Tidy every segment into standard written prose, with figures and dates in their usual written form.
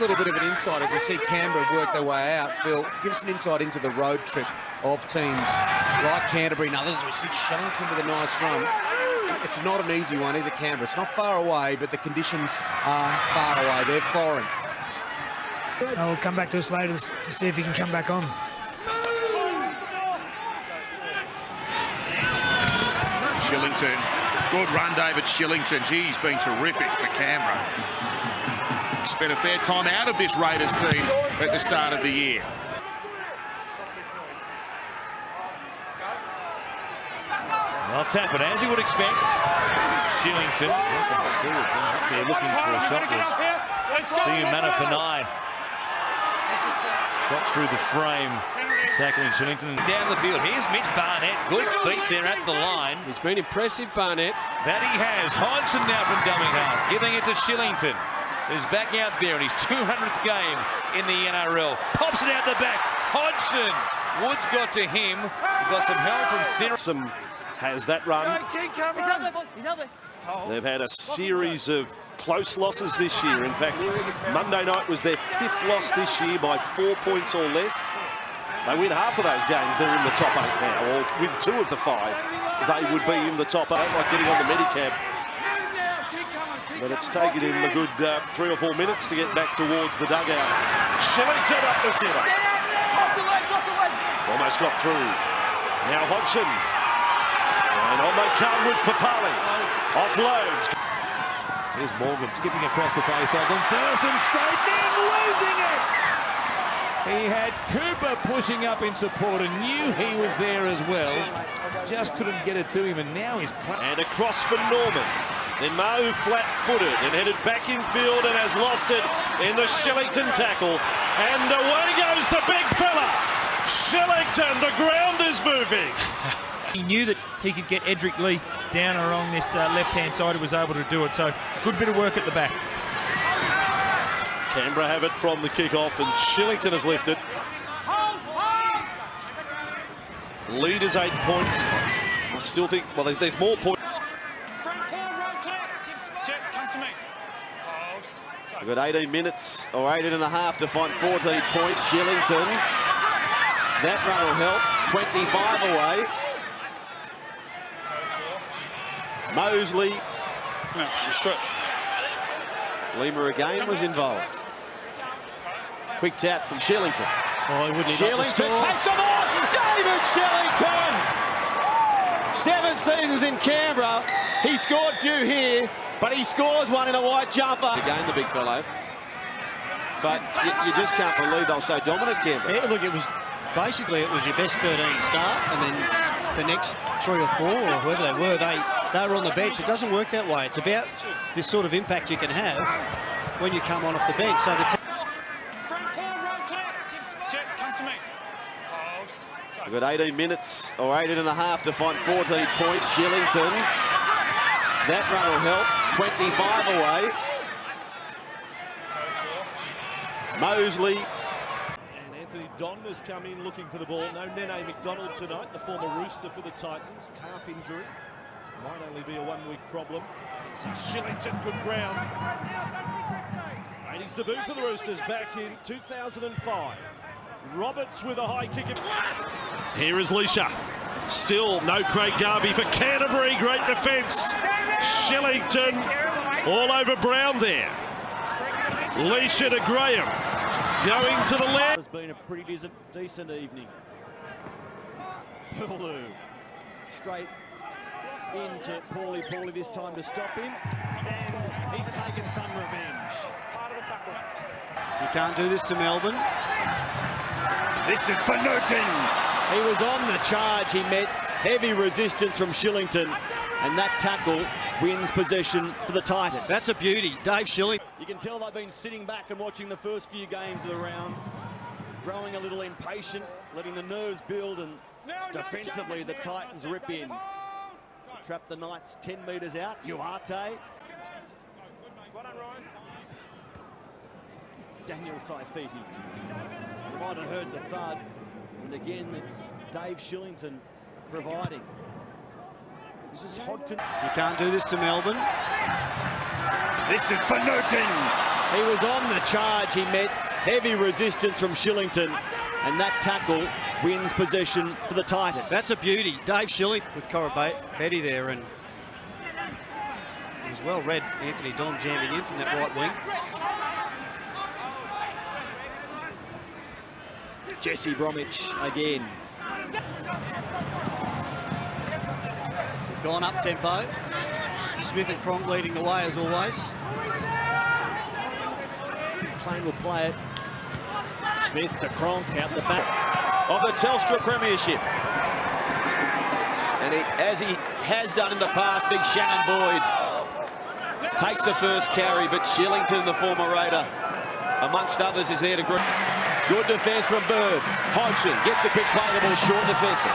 little bit of an insight as we see Canberra work their way out. Phil, give us an insight into the road trip of teams like Canterbury and others. We see Shillington with a nice run. It's not an easy one, is it, Canberra? It's not far away, but the conditions are far away. They're foreign. I'll come back to us later to see if he can come back on. Shillington. Good run, David Shillington. Gee, he's been terrific for Canberra. Spent a fair time out of this Raiders team at the start of the year. Well, tap it as you would expect. Shillington looking for a shot. See you, Manafanai. Shot through the frame, tackling Shillington down the field. Here's Mitch Barnett. Good feet there at the line. He's been impressive, Barnett. That he has. Hodgson now from dummy half, giving it to Shillington, who's back out there in his 200th game in the NRL. Pops it out the back. Hodgson. Woods got to him. He got some help from Sinner. Has that run. He's out there, boys. He's out there. They've had a series of close losses this year. In fact, Monday night was their 5th loss this year by 4 points or less. They win half of those games, they're in the top 8 now, or win 2 of the 5, they would be in the top 8, like getting on the Medicab. But it's taken him a good 3 or 4 minutes to get back towards the dugout. Shillington up the centre. Off the legs, off the legs. Almost got through. Now Hodgson. And on they come with Papali. Offloads. Here's Morgan skipping across the face of them. First and straight, then losing it. He had Cooper pushing up in support and knew he was there as well. Just couldn't get it to him, and now he's... And across for Norman. Then Mo flat-footed and headed back in field and has lost it in the Shillington tackle. And away goes the big fella. Shillington, the ground is moving. He knew that he could get Edric Lee down along this left-hand side. He was able to do it, so good bit of work at the back. Canberra have it from the kick-off, and Shillington has lifted. Lead is 8 points. I still think, well, there's more points. We've got 18 minutes, or 18 and a half to find 14 points. Shillington. That run will help. 25 away. Mosley. No, straight. Lima again was involved. Quick tap from Shillington. Oh, he wouldn't Shillington takes them on! David Shillington! 7 seasons in Canberra. He scored few here, but he scores one in a white jumper. Again, the big fellow. But you just can't believe they're so dominant, Canberra. Yeah, look, it was your best 13 start, and then the next 3 or 4, or whoever they were on the bench. It doesn't work that way. It's about this sort of impact you can have when you come on off the bench. So We've got 18 minutes, or 18 and a half to find 14 points. Shillington. That run will help. 25 away. Mosley. And Anthony Don has come in looking for the ball. No Nene McDonald tonight, the former Rooster for the Titans. Calf injury. Might only be a 1-week problem. Shillington, good ground. Made his debut for the Roosters back in 2005. Roberts with a high kick. Here is Leisha. Still no Craig Garvey for Canterbury. Great defence. Shillington all over Brown there. Leisha to Graham. Going to the left. It's been a pretty decent evening. Pulu straight into Paulie this time to stop him. And he's taken some revenge. you can't do this to Melbourne. This is for Nukin. He was on the charge. He met heavy resistance from Shillington, and that tackle wins possession for the Titans. That's a beauty. Dave Shillington. You can tell they've been sitting back and watching the first few games of the round, growing a little impatient, letting the nerves build, and defensively the Titans rip in. Trap the Knights 10 metres out. Uarte. Daniel Saifiti. You might have heard the thud. And again, it's Dave Shillington providing. This is Hodgson. You can't do this to Melbourne. This is for Nukin. He was on the charge. He met heavy resistance from Shillington, and that tackle wins possession for the Titans. That's a beauty. Dave Shillington with Betty there, and it was well read. Anthony Don jamming in from that right wing. Jesse Bromwich again. Gone up tempo. Smith and Cronk leading the way as always. Plain will play it. Smith to Cronk out the back. Of the Telstra Premiership. And as he has done in the past, big Shannon Boyd takes the first carry, but Shillington, the former Raider, amongst others, is there to grip. Good defence from Bird. Hodgson gets the quick play, the ball short defensive.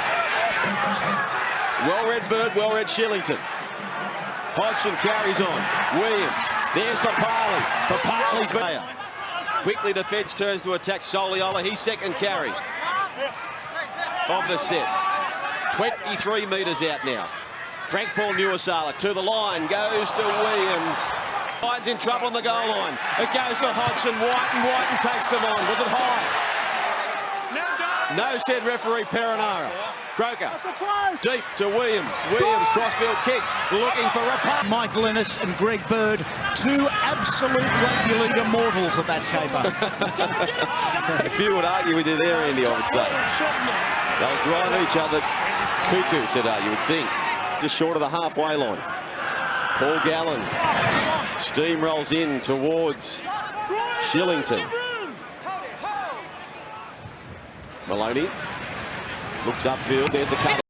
Well-read Bird, well-read Shillington. Hodgson carries on. Williams. There's Papali. Papali's player. Quickly defence turns to attack Soliola. His second carry of the set. 23 metres out now. Frank Paul Nuasala to the line. Goes to Williams. White's in trouble on the goal line. It goes to Hodgson. White takes them on. Was it high? No, said referee Perinara. Croker. Deep to Williams. Williams, crossfield kick. Looking for a... Michael Ennis and Greg Bird, two absolute rugby league immortals at that caper. A few would argue with you there, Andy, I would say. They'll drive each other cuckoo today, you would think. Just short of the halfway line. Paul Gallen steamrolls in towards Shillington. Maloney looks upfield. There's a cut.